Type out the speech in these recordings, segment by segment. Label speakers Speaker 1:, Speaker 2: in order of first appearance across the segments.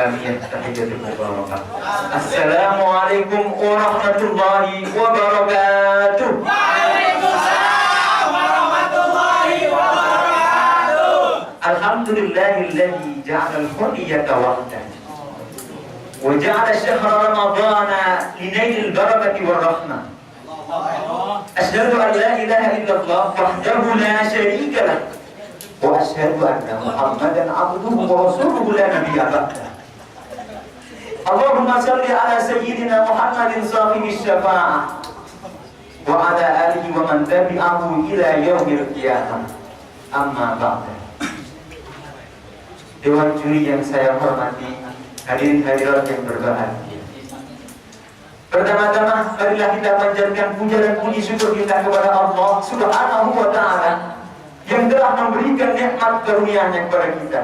Speaker 1: Islamiyah tahiyatul mubarakah. Assalamualaikum warahmatullahi wabarakatuh.
Speaker 2: Waalaikumsalam warahmatullahi wabarakatuh.
Speaker 1: Alhamdulillahilladzi ja'ala al-hurriyata wahdah wa ja'ala syahra ramadhana linailil barakati war rahmah. Asyhadu an la ilaha illallah wahdahu la syarika lah wa asyhadu anna Muhammadan abduhu wa rasuluhu la nabiyya ba'dah. Allahumma salli ala sayyidina Muhammadin sahibis syafa'ah wa ala alihi wa man tabi'ahu ila yaumil qiyamah. Amma ba'da. Dewan juri yang saya hormati, hadirin hadirat yang berbahagia. Pertama-tama, marilah kita panjatkan puja dan puji syukur kita kepada Allah Subhanahu wa Ta'ala yang telah memberikan nikmat karunia-Nya kepada kita,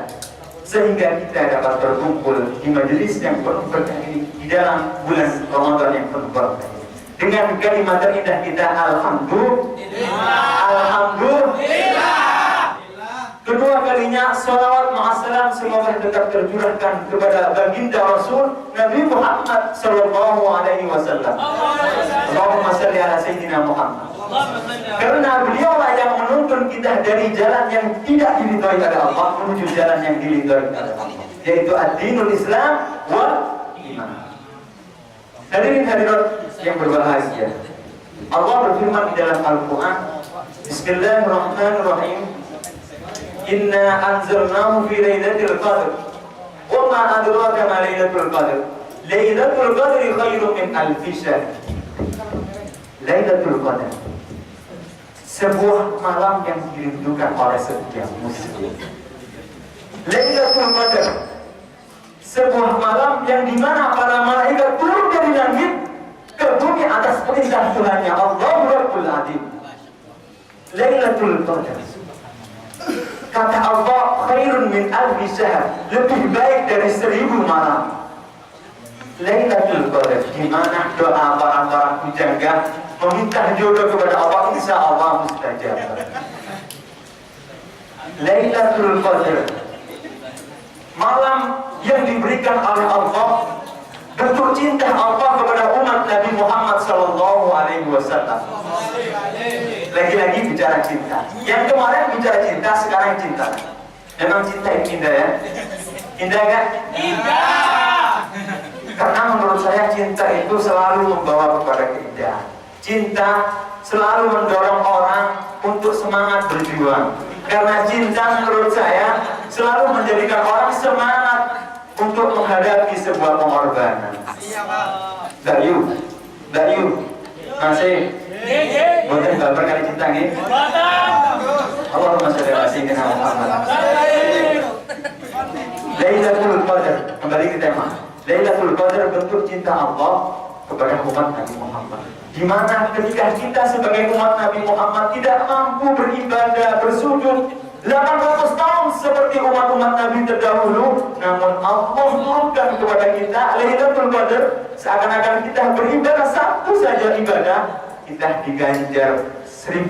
Speaker 1: sehingga kita dapat berkumpul di majelis yang penuh berkah ini di dalam bulan Ramadan yang penuh berkah ini. Dengan kalimat terindah kita, alhamdulillah. Alhamdulillah. Kedua kalinya salawat ma'assalam semoga tetap tercurahkan kepada baginda Rasul Nabi Muhammad sallallahu alaihi wasallam. Allahumma salli ala sayyidina Muhammad. Karena beliaulah yang menuntun kita dari jalan yang tidak diridhoi oleh Allah menuju jalan yang diridhoi oleh Allah, yaitu ad-dinul Islam wal iman. Hadirin hadirat yang berbahagia, Allah berfirman di dalam Al-Quran, Bismillahirrahmanirrahim. Inna anzalnahu fi lailatul qadr wa ma adraka ma lailatul qadr. Lailatul qadri khairun min alfi syahr. Lailatul qadr, sebuah malam yang dirindukan oleh setiap muslim. Lailatul qadr, sebuah malam yang dimana para malaikat turun dari langit ke bumi atas perintah Tuhannya Allahu Rabbul Azim. Lailatul qadr, kata Allah, khairun min alfi syahr, lebih baik dari 1000 malam. Lailatul qadr, di mana doa para pujangga meminta jodoh kepada Allah, insya Allah mustajab. Lailatul qadr, malam yang diberikan oleh Allah, bentuk cinta Allah kepada umat Nabi Muhammad sallallahu alaihi wasallam. Lagi-lagi bicara cinta. Yang kemarin bicara cinta, sekarang cinta. Memang cinta itu indah ya? Indah kan?
Speaker 2: Indah.
Speaker 1: Karena menurut saya cinta itu selalu membawa kepada keindahan. Cinta selalu mendorong orang untuk semangat berjuang. Karena cinta menurut saya selalu menjadikan orang semangat untuk menghadapi sebuah pengorbanan. Dayu, masih boten baper kali cinta nggih. Allahumma shalli ala sayyidina Muhammad. Lailatul Qadar, kembali ke tema. Lailatul Qadar bentuk cinta Allah kepada umat Nabi Muhammad. Di mana ketika kita sebagai umat Nabi Muhammad tidak mampu beribadah, bersujud 800 tahun seperti umat-umat Nabi terdahulu, namun Allah turunkan kepada kita Lailatul Qadar, seakan-akan kita beribadah satu saja ibadah, kita diganjar 1000,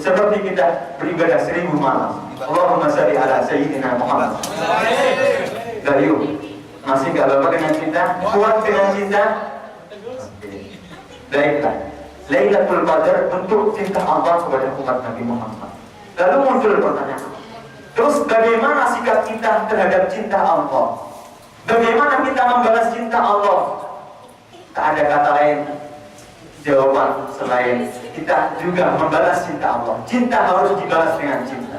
Speaker 1: seperti kita beribadah 1000 malam. Allahumma shalli ala sayyidina Muhammad. Dayu, masih gak bapak dengan cinta? Kuat dengan cinta? Baiklah, Lailatul Qadar bentuk cinta Allah kepada umat Nabi Muhammad. Lalu muncul pertanyaan, terus bagaimana sikap kita terhadap cinta Allah? Bagaimana kita membalas cinta Allah? Tak ada kata lain jawaban selain kita juga membalas cinta Allah. Cinta harus dibalas dengan cinta.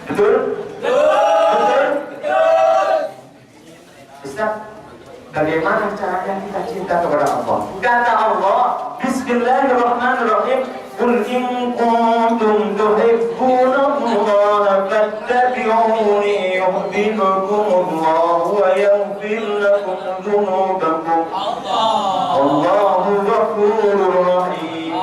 Speaker 1: Betul? Betul? Ustaz, bagaimana caranya kita cinta kepada Allah? Kata Allah, Bismillahirrahmanirrahim. Qul in kuntum tuhibbunallaha fattabi'uni yuhibbukumullahu wa yaghfir lakum dzunubakum. Allahu ghafurur rahim.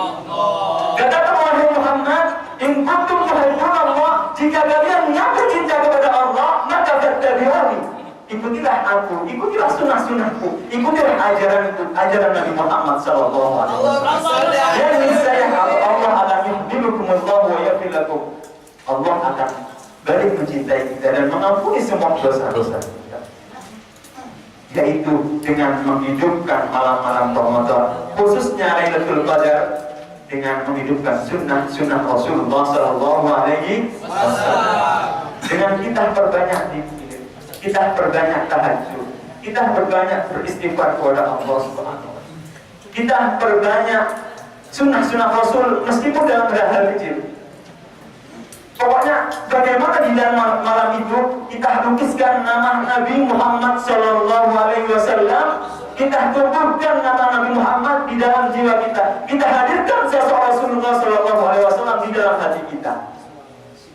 Speaker 1: Katakan wahai Muhammad, in kuntum tuhibbunallah, jika kalian mengaku cinta kepada Allah, maka fattabi'uni, ikutilah aku, ikutilah sunnah-sunnahku, ikutilah ajaran Nabi Muhammad sallallahu alaihi wasallam. Dan niscaya Allah akan yuhibbukumullah wa yaghfir lakum. Allah akan balik mencintai kita dan mengampuni semua dosa-dosa kita. yaitu dengan menghidupkan malam-malam Ramadan, khususnya Lailatul Qadar, dengan menghidupkan sunnah Rasulullah Sallallahu Alaihi Wasallam. Dengan kita perbanyak zikir, kita perbanyak tahajud, kita perbanyak beristighfar kepada Allah Subhanahu wa Ta'ala. Kita perbanyak sunnah Rasul meskipun dalam hal kecil. Pokoknya bagaimana di dalam malam itu kita lukiskan nama Nabi Muhammad Sallallahu Alaihi Wasallam, kita tumbuhkan nama Nabi Muhammad di dalam jiwa kita, kita hadirkan sosok Rasulullah Sallallahu Alaihi Wasallam di dalam hati kita.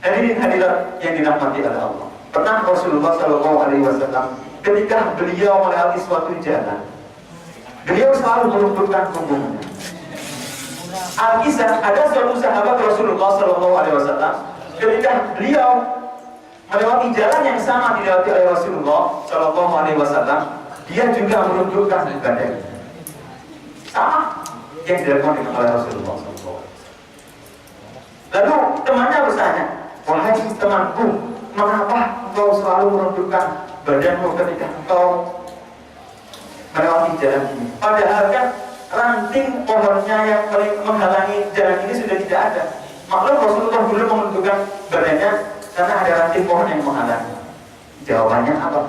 Speaker 1: Hadirin hadirat yang dirahmati oleh Allah. Pernah Rasulullah Sallallahu Alaihi Wasallam ketika beliau melewati suatu jalan, beliau selalu melumpuhkan punggungnya. Alkisah, ada suatu sahabat Rasulullah Sallallahu Alaihi Wasallam ketika beliau melewati jalan yang sama dilewati oleh Rasulullah Sallallahu Alaihi Wasallam, dia juga menundukkan badannya, sama yang dilakukan dengan oleh Rasulullah SAW. Lalu temannya bertanya, wahai temanku, mengapa engkau selalu menundukkan badanmu ketika engkau melewati jalan ini? Padahal kan ranting pohonnya yang menghalangi jalan ini sudah tidak ada. Maklum Rasulullah belum menundukkan badannya karena ada ranting pohon yang menghalangi. Jawabannya apa?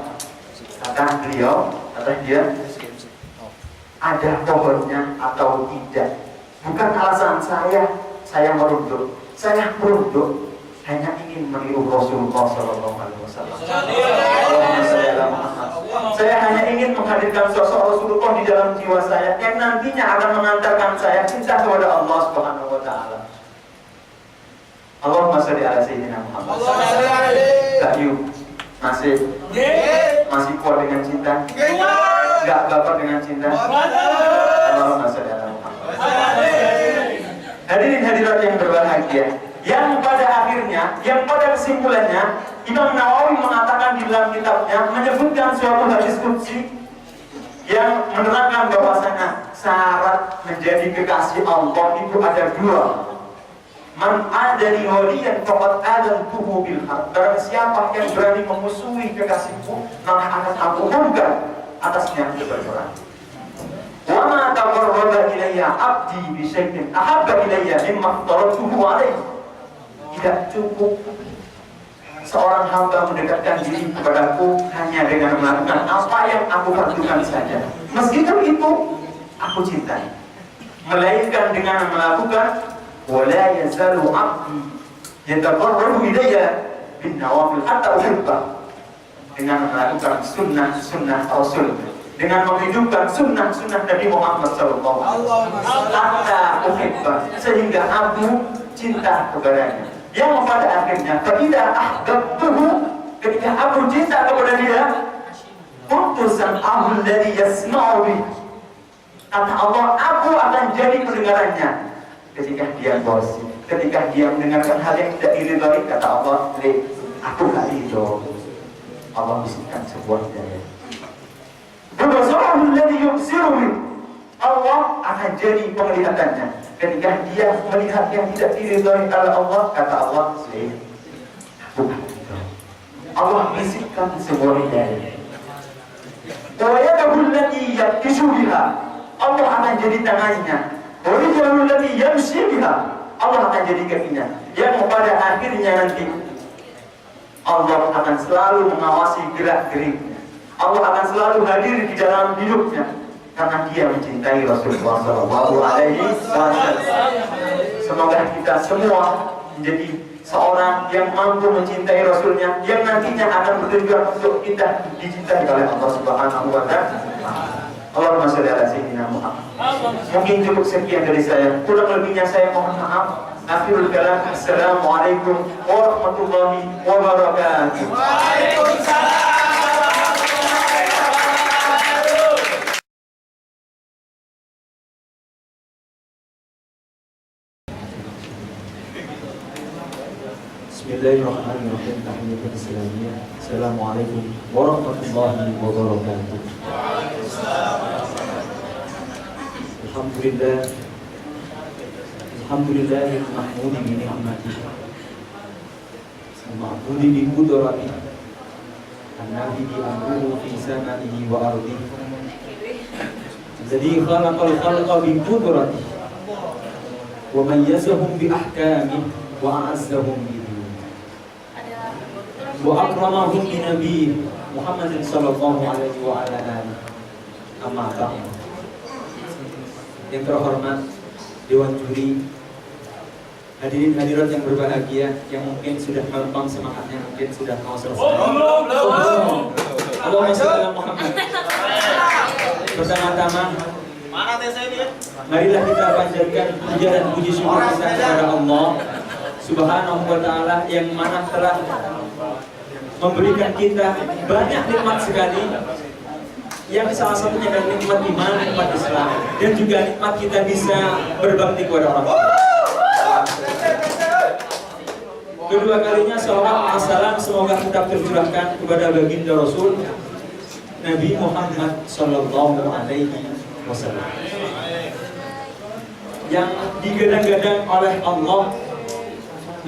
Speaker 1: Kata dia, ada pohonnya atau tidak, bukan alasan saya merunduk. Saya merunduk hanya ingin meniru Rasulullah Sallallahu Alaihi Wasallam. Saya hanya ingin menghadirkan sosok Rasulullah di dalam jiwa saya yang nantinya akan mengantarkan saya cinta kepada Allah Subhanahu Wa Taala. Allahumma sholli ala sayyidina Muhammad. Kak Yu masih kuat dengan cinta? Enggak baper dengan cinta? Allahumma sholli ala Muhammad. Hadirin hadirat yang berbahagia, yang pada akhirnya, yang pada kesimpulannya, Imam Nawawi mengatakan di dalam kitabnya, menyebutkan suatu hadis qudsi yang menerangkan bahwasanya syarat menjadi kekasih Allah itu ada dua. Man adani waliyan faqad adantuhu bil haq. Barang siapa yang berani memusuhi kekasihku, maka akan aku umumkan atasnya kebenaran. Wa ma taqarraba ilayya 'abdi bi syai'in ahabba ilayya mimma aftaratuhu alayhi. Tidak cukup seorang hamba mendekatkan diri kepadaku hanya dengan melakukan apa yang aku fardukan saja, meskipun itu aku cintai, melainkan dengan melakukan wala yazalu 'abdi yataqarrabu ilayya bin nawafil hatta uhibbah, dengan melakukan sunnah Rasul, dengan menghidupkan sunnah Nabi Muhammad sallallahu alaihi wasallam, hatta uhibbah, sehingga aku cinta kepadanya. Yang pada akhirnya ketika ahbabtuhu, ketika aku cinta kepada dia, putusan ahul dari yasma'u bih, kata Allah, aku akan jadi pendengarannya ketika dia gosip, ketika dia mendengarkan hal yang tidak diridhoi, kata Allah, aku gak ridho. Allah bisikkan sebuah daya. Berbasarul ladzi yubsiru bih, Allah akan jadi penglihatannya ketika dia melihat yang tidak diridhoi oleh Allah, kata Allah, aku gak ridho. Allah bisikkan sebuah daya. Wa yadahu allati yabtishu biha, Allah akan jadi tangannya. Wa rijluhu allati yamshi biha, Allah akan jadi kakinya. Yang pada akhirnya nanti Allah akan selalu mengawasi gerak-geriknya. Allah akan selalu hadir di dalam hidupnya karena dia mencintai Rasulullah Sallallahu Alaihi Wasallam. Semoga kita semua menjadi seorang yang mampu mencintai Rasulnya, yang nantinya akan bertujuan untuk kita dicintai oleh Allah Subhanahu Wa Taala. Allahumma sholli ala sayyidina Muhammad. Mungkin cukup sekian dari saya, kurang lebihnya saya mohon maaf. Akhirul kalam, assalamualaikum warahmatullahi wabarakatuh.
Speaker 2: Waalaikumsalam.
Speaker 3: Bismillahirrahmanirrahim. Assalamualaikum warahmatullahi wabarakatuh. Alhamdulillah mahmudi bi ni'matihi wa ma'budi bi qudratihi An-Nabi amruhu fi samaihi wa ardihi. Jadi khalaqal khalqa bi qudratihi wa mayyazahum bi ahkamihi wa a'azzahum bi wa akramahum bi nabiyyi Muhammadin sallallahu alaihi wa ala alihi. Amma ba'd. Yang terhormat Dewan Juri, hadirin hadirat yang berbahagia, yang mungkin sudah melempam semangatnya, mungkin sudah mau selesai. Allahumma sholli ala Muhammad. Pertama-tama, marilah kita panjatkan puja dan puji syukur kita kepada Allah Subhanahu wa taala yang mana telah memberikan kita banyak nikmat sekali, yang salah satunya adalah nikmat iman, nikmat Islam, dan juga nikmat kita bisa berbakti kepada orang tua. Kedua kalinya salawat wassalam semoga tetap tercurahkan kepada baginda Rasul Nabi Muhammad sallallahu alaihi wasallam yang digadang-gadang oleh Allah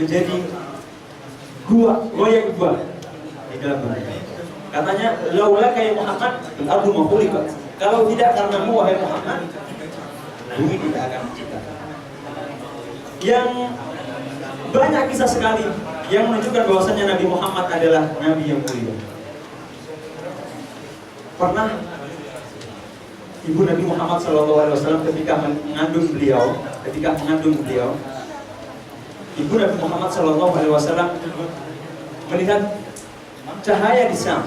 Speaker 3: menjadi goyang gua di dalam dunia. Katanya laula kayak Muhammad al-ardu makhluqat. Kalau tidak karenamu wahai Muhammad, bumi tidak akan diciptakan. Yang banyak kisah sekali yang menunjukkan bahwasanya Nabi Muhammad adalah Nabi yang mulia. Pernah ibu Nabi Muhammad SAW ketika mengandung beliau, ibu Nabi Muhammad SAW melihat cahaya di Syam.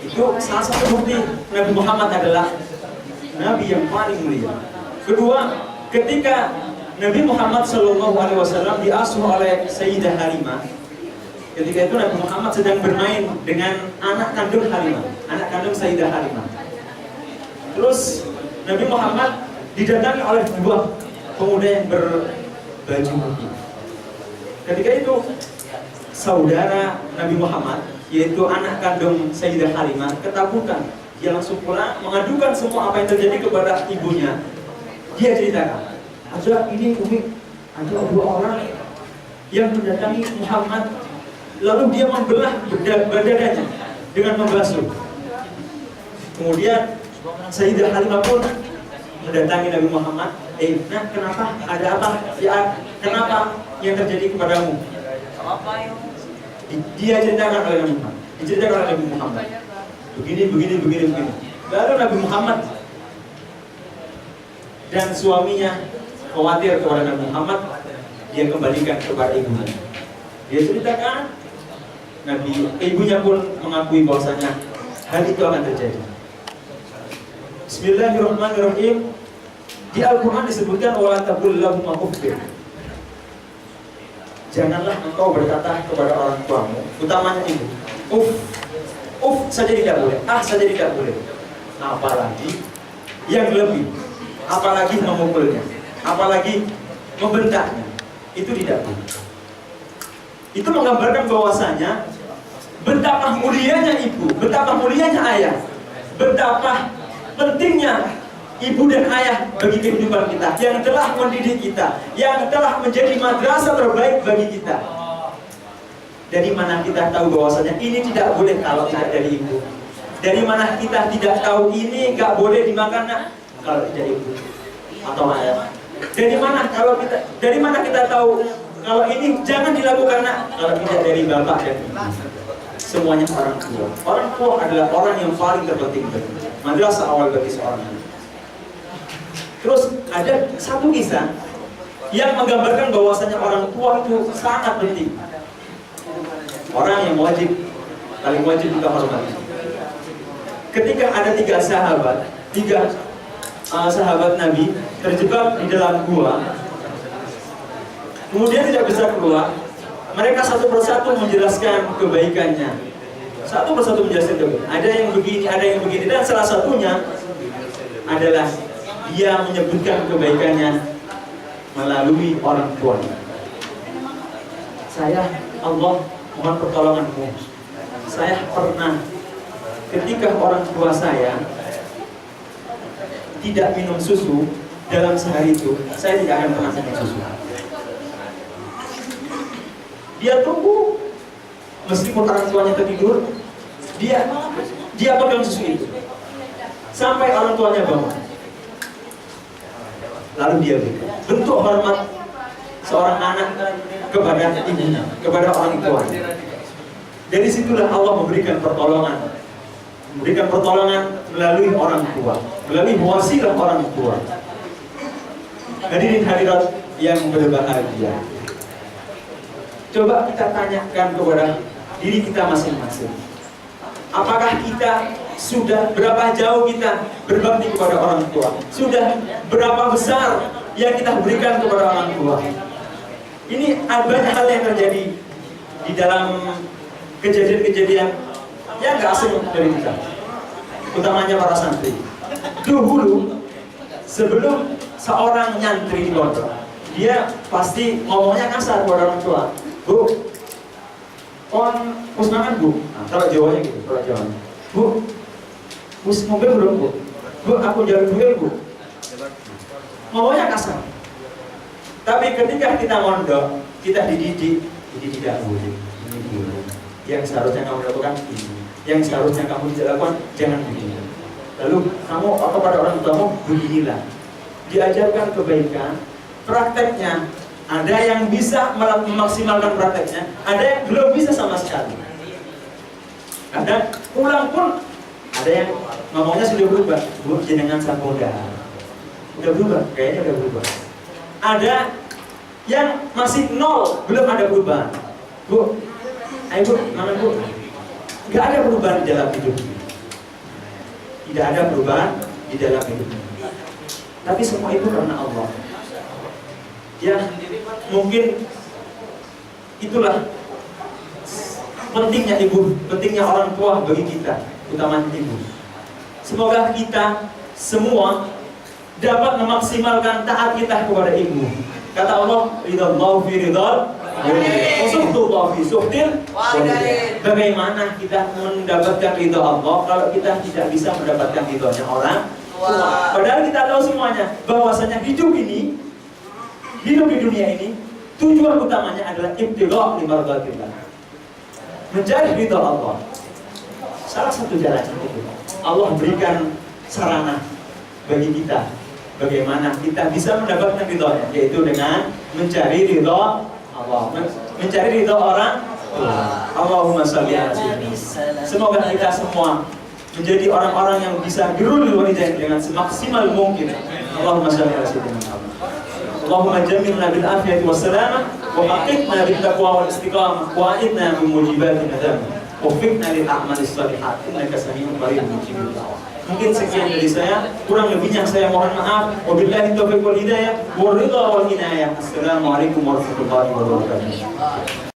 Speaker 3: Itu salah satu bukti Nabi Muhammad adalah Nabi yang paling mulia. Kedua, ketika Nabi Muhammad SAW diasuh oleh Sayyidah Halimah, ketika itu Nabi Muhammad sedang bermain dengan anak kandung Halimah, anak kandung Sayyidah Halimah. Terus Nabi Muhammad didatangi oleh dua pemuda yang berbaju putih. Ketika itu saudara Nabi Muhammad, yaitu anak kandung Sayyidah Halimah, ketakutan. Dia langsung pulang mengadukan semua apa yang terjadi kepada ibunya. Dia ceritakan, ada ini Umi, ada dua orang yang mendatangi Muhammad, lalu dia membelah badannya dengan membasuh. Kemudian Sayyidah Halimah pun mendatangi Nabi Muhammad. Nah, kenapa? Ada apa? Ya, kenapa yang terjadi kepadamu? Dia ceritakan oleh Nabi Muhammad. Diceritakan oleh Nabi Muhammad. Begini. Lalu Nabi Muhammad dan suaminya khawatir kepada Nabi Muhammad. Dia kembalikan kepada ibunya. Dia ceritakan, ibunya pun mengakui bahwasanya hal itu akan terjadi. Bismillahirrahmanirrahim. Di Al-Quran disebutkan wala taqul lahum uffin. Janganlah engkau berkata kepada orang tuamu, utamanya ibu, uff saja tidak boleh, saja tidak boleh. Apalagi yang lebih, apalagi memukulnya, apalagi membentaknya, itu tidak boleh. Itu menggambarkan bahwasanya betapa mulianya ibu, betapa mulianya ayah, betapa pentingnya ibu dan ayah bagi kehidupan kita, yang telah mendidik kita, yang telah menjadi madrasah terbaik bagi kita. Dari mana kita tahu bahwasanya ini tidak boleh kalau tidak dari ibu? Dari mana kita tidak tahu ini nggak boleh dimakan kalau tidak ibu atau ayah? Dari mana kita tahu kalau ini jangan dilakukan kalau tidak dari bapak dan ibu? Semuanya orang tua. Orang tua adalah orang yang paling terpenting. Madrasah awal bagi seorang anak. Terus ada satu kisah yang menggambarkan bahwasanya orang tua itu sangat penting. Orang yang paling wajib kita hormati. Ketika ada tiga sahabat Nabi terjebak di dalam gua, kemudian tidak bisa keluar. Mereka satu persatu menjelaskan kebaikannya. Satu persatu menjelaskan kebaikan. Ada yang begini, dan salah satunya adalah dia menyebutkan kebaikannya melalui orang tuanya. Saya, Allah mohon pertolonganmu. Saya pernah ketika orang tua saya tidak minum susu dalam sehari itu, saya tidak akan pernah minum susu. Dia tunggu meskipun orang tuanya tertidur, dia pegang susu itu sampai orang tuanya bangun. Lalu dia berikan bentuk hormat seorang anak kepada ibunya, kepada orang tuanya. Dari situlah Allah memberikan pertolongan melalui orang tua, melalui wasilah orang tua. Hadirin hadirat yang berbahagia, coba kita tanyakan kepada diri kita masing-masing. Apakah kita sudah berapa jauh kita berbakti kepada orang tua? Sudah berapa besar yang kita berikan kepada orang tua? Ini banyak hal yang terjadi di dalam kejadian-kejadian yang gak asing dari kita, utamanya para santri. Dahulu sebelum seorang nyantri di pondok, dia pasti ngomongnya kasar kepada orang tua. Bu, kon pusmangan bu, nah, kalau Jawanya gitu, kalau Jawa. Bu, pus mobil belum bu? Bu, aku jalan dulu bu. Ngomongnya kasar. Tapi ketika kita mondok, kita dididik, ini tidak boleh, ini boleh. Yang seharusnya kamu lakukan ini, yang seharusnya kamu tidak lakukan jangan begini. Lalu kamu atau pada orang tuamu beginilah. Diajarkan kebaikan, prakteknya. Ada yang bisa memaksimalkan prakteknya, ada yang belum bisa sama sekali. Ada pulang pun ada yang ngomongnya sudah berubah. Bu, jenengan sapoda. Udah berubah, kayaknya udah berubah. Ada yang masih nol, belum ada perubahan. Bu, ayo bu, mana bu? Gak ada perubahan di dalam hidup. Tidak ada perubahan di dalam hidup. Tapi semua itu karena Allah. Ya, mungkin itulah pentingnya ibu, pentingnya orang tua bagi kita, utamanya ibu. Semoga kita semua dapat memaksimalkan taat kita kepada ibu. Kata Allah, ridallahu fi ridal wa suhtullahu fi suhtil walidain. Bagaimana kita mendapatkan ridha Allah kalau kita tidak bisa mendapatkan ridhonya orang tua? Padahal kita tahu semuanya bahwasanya hidup di dunia ini tujuan utamanya adalah ibtigha' li mardatillah, mencari ridha Allah. Salah satu jalan itu Allah berikan sarana bagi kita bagaimana kita bisa mendapatkan ridhonya, yaitu dengan mencari ridha Allah, mencari ridha orang tua. Allahumma shalli ala sayyidina. Semoga kita semua menjadi orang-orang yang bisa birrul walidain dengan semaksimal mungkin. Allahumma shalli ala sayyidina. Allahumma jamilna bil afiyati was salamah wa haqiqna bit taqwa wal istiqamah wa a'idna min mujibatin nadam wa fiqna lil a'malis shalihat innaka sami'un qarib mujibud da'wah. Mungkin sekian dari saya, kurang lebihnya saya mohon maaf. Wabillahi taufiq wal hidayah, wa ridha wal inayah. Assalamualaikum warahmatullahi wabarakatuh.